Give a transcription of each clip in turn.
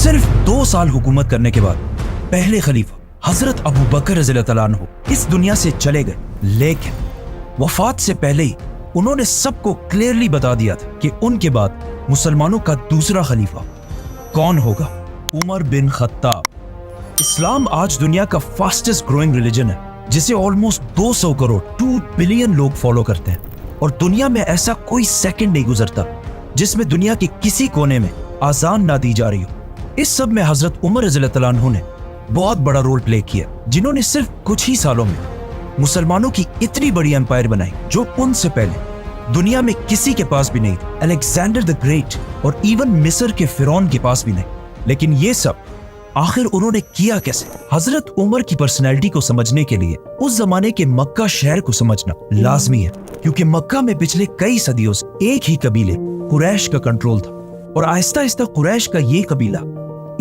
सिर्फ 2 साल हुकूमत करने के बाद पहले खलीफा हजरत अबू बकर रज़ियल्लाहु तआला अन्हु इस दुनिया से चले गए, लेकिन वफात से पहले ही उन्होंने सबको क्लियरली बता दिया था कि उनके बाद मुसलमानों का दूसरा खलीफा कौन होगा, उमर बिन खत्ताब। इस्लाम आज दुनिया का फास्टेस्ट ग्रोइंग रिलीजन है, जिसे ऑलमोस्ट 200 करोड़ 2 बिलियन लोग फॉलो करते हैं, और दुनिया में ऐसा कोई सेकंड नहीं गुजरता जिसमें दुनिया के किसी कोने में आजान ना दी जा रही हो। इस सब में हजरत उमर रज़ियल्लाहु तआला अन्हु ने बहुत बड़ा रोल प्ले किया, जिन्होंने सिर्फ कुछ ही सालों में मुसलमानों की इतनी बड़ी एम्पायर बनाई जो उनसे पहले दुनिया में किसी के पास भी नहीं थी। अलेक्जेंडर द ग्रेट और इवन मिस्र के फिरौन के पास भी नहीं। लेकिन ये सब आखिर उन्होंने किया कैसे? हजरत उमर की पर्सनैलिटी को समझने के लिए उस जमाने के मक्का शहर को समझना लाजमी है, क्योंकि मक्का में पिछले कई सदियों से एक ही कबीले कुरैश का कंट्रोल था, और आहिस्ता आहिस्ता कुरैश का ये कबीला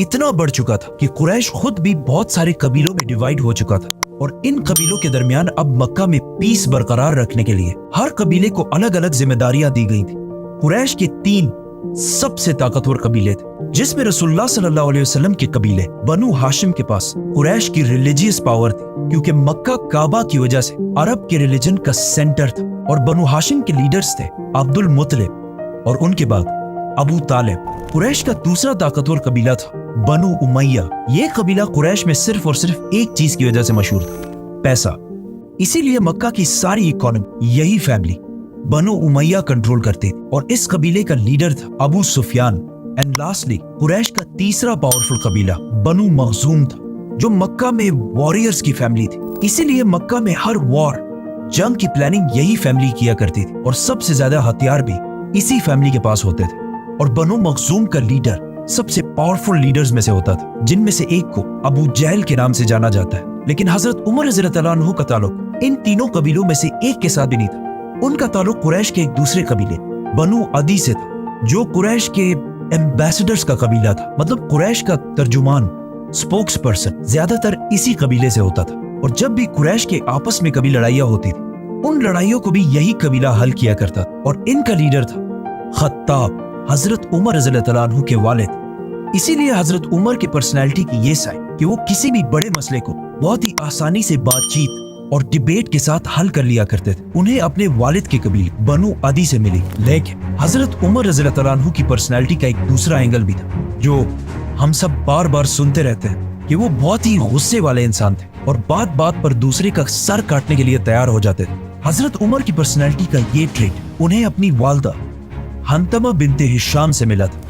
इतना बढ़ चुका था कि कुरैश खुद भी बहुत सारे कबीलों में डिवाइड हो चुका था। और इन कबीलों के दरमियान अब मक्का में पीस बरकरार रखने के लिए हर कबीले को अलग अलग जिम्मेदारियां दी गई थी। कुरैश के 3 सबसे ताकतवर कबीले थे, जिसमें रसूलुल्लाह सल्लल्लाहु अलैहि वसल्लम के कबीले बनु हाशिम के पास कुरैश की रिलीजियस पावर थी, क्योंकि मक्का काबा की वजह से अरब के रिलीजन का सेंटर था। और बनु हाशिम के लीडर्स थे अब्दुल मुत्तलिब और उनके बाद अबू तालिब। कुरैश का दूसरा ताकतवर कबीला था बनु उमैया। ये कबीला कुरैश में सिर्फ और सिर्फ एक चीज की वजह से मशहूर था, पैसा। इसीलिए मक्का की सारी इकोनॉमी यही फैमिली बनु उमैया कंट्रोल करती थी, और इस कबीले का लीडर था अबू सुफियान। एंड लास्टली कुरैश का तीसरा पावरफुल कबीला बनु मखजूम था, जो मक्का में वॉरियर्स की फैमिली थी। इसीलिए मक्का में हर वॉर जंग की प्लानिंग यही फैमिली किया करती थी, और सबसे ज्यादा हथियार भी इसी फैमिली के पास होते थे। और बनु मखजूम का लीडर सबसे पावरफुल लीडर्स में से होता था, जिनमें से एक को अबू जहल के नाम से जाना जाता है। लेकिन हजरत उमर रज़ियल्लाहु तआला अन्हु का ताल्लुक इन तीनों कबीलों में से एक के साथ भी नहीं था। उनका ताल्लुक कुरैश के एक दूसरे कबीले बनु अदी से था, जो कुरैश के एम्बेसडर्स का कबीला था। मतलब कुरैश का तर्जुमान, स्पोक्स पर्सन ज्यादातर इसी कबीले से होता था। और जब भी कुरैश के आपस में कभी लड़ाइयाँ होती थी, उन लड़ाइयों को भी यही कबीला हल किया करता था। और इनका लीडर था खत्ताब, हजरत उमर रज़ियल्लाहु तआला अन्हु के वालिद। इसीलिए हजरत उमर की पर्सनैलिटी की ये साइड कि वो किसी भी बड़े मसले को बहुत ही आसानी से बातचीत और डिबेट के साथ हल कर लिया करते थे। उन्हें अपने वालिद के कबीले बनु अदी से मिली। लेकिन हजरत उमर रज़ियल्लाहु तआला अन्हु की पर्सनैलिटी का एक दूसरा एंगल भी था, जो हम सब बार बार सुनते रहते हैं कि वो बहुत ही गुस्से वाले इंसान थे, और बात बात पर दूसरे का सर काटने के लिए तैयार हो जाते थे। हजरत उमर की पर्सनैलिटी का ये ट्रेट उन्हें अपनी वालदा हंतमा बिनते हिशाम से मिला था,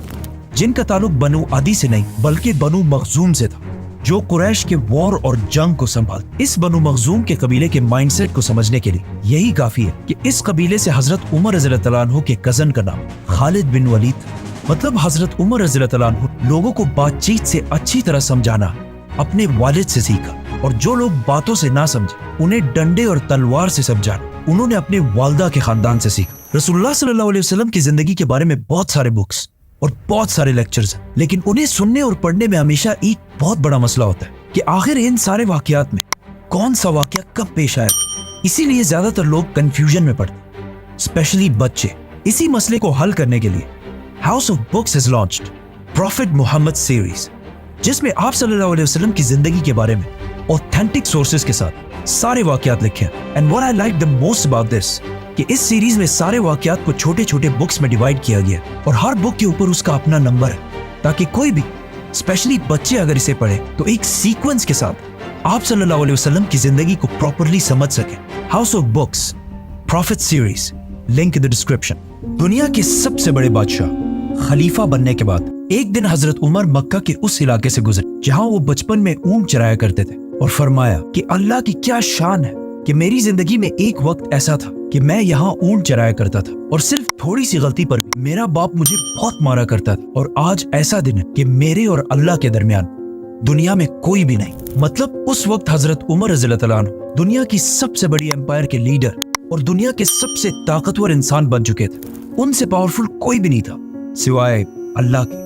जिनका ताल्लुक बनु अदी से नहीं बल्कि बनु मखजूम से था, जो कुरैश के वॉर और जंग को संभाल। इस बनु मखजूम के कबीले के माइंडसेट को समझने के लिए यही काफी है कि इस कबीले से हजरत उमर रज़ियल्लाहु तआला अन्हु के कजन का नाम खालिद बिन वलीद था। मतलब हजरत उमर रज़ियल्लाहु तआला अन्हु लोगों को बातचीत से अच्छी तरह समझाना अपने वालिद से सीखा, और जो लोग बातों से ना समझे उन्हें डंडे और तलवार से समझाना उन्होंने अपने वालदा के खानदान से सीखा। रसूलुल्लाह सल्लल्लाहु अलैहि वसल्लम की जिंदगी के बारे में बहुत सारे बुक्स और बहुत सारे लेक्चर्स हैं, लेकिन उन्हें सुनने और पढ़ने में हमेशा एक बहुत बड़ा मसला होता है कि आखिर इन सारे वाकयात में कौन सा वाकया कब पेश आया। इसीलिए ज्यादातर लोग कंफ्यूजन में पड़ते, स्पेशली बच्चे। इसी मसले को हल करने के लिए house of books has launched prophet Mohammad series, जिसमें आप सल्लल्लाहु अलैहि वसल्लम की जिंदगी के बारे में ऑथेंटिक सोर्सेज के साथ सारे वाकयात लिखे हैं। And what I like the most about this कि इस सीरीज में सारे वाकयात को छोटे छोटे बुक्स में डिवाइड किया गया, और हर बुक के ऊपर उसका अपना नंबर है, ताकि कोई भी स्पेशली बच्चे अगर इसे पढ़े तो एक सीक्वेंस के साथ आप सल्लल्लाहु अलैहि वसल्लम की जिंदगी को प्रॉपरली समझ सके। House of books profit series, link in the description. दुनिया के सबसे बड़े बादशाह खलीफा बनने के बाद एक दिन हजरत उमर मक्का के उस इलाके से गुजरे जहां वो बचपन में ऊंट चराया करते थे, और फरमाया कि अल्लाह की क्या शान है कि मेरी जिंदगी में एक वक्त ऐसा था कि मैं यहाँ ऊंट चराया करता था, और सिर्फ थोड़ी सी गलती पर मेरा बाप मुझे बहुत मारा करता था, और आज ऐसा दिन है कि मेरे और अल्लाह के दरमियान दुनिया में कोई भी नहीं। मतलब उस वक्त हजरत उमर रज़ियल्लाहु तआला अन्हु दुनिया की सबसे बड़ी एम्पायर के लीडर और दुनिया के सबसे ताकतवर इंसान बन चुके थे। उनसे पावरफुल कोई भी नहीं था सिवाय अल्लाह के।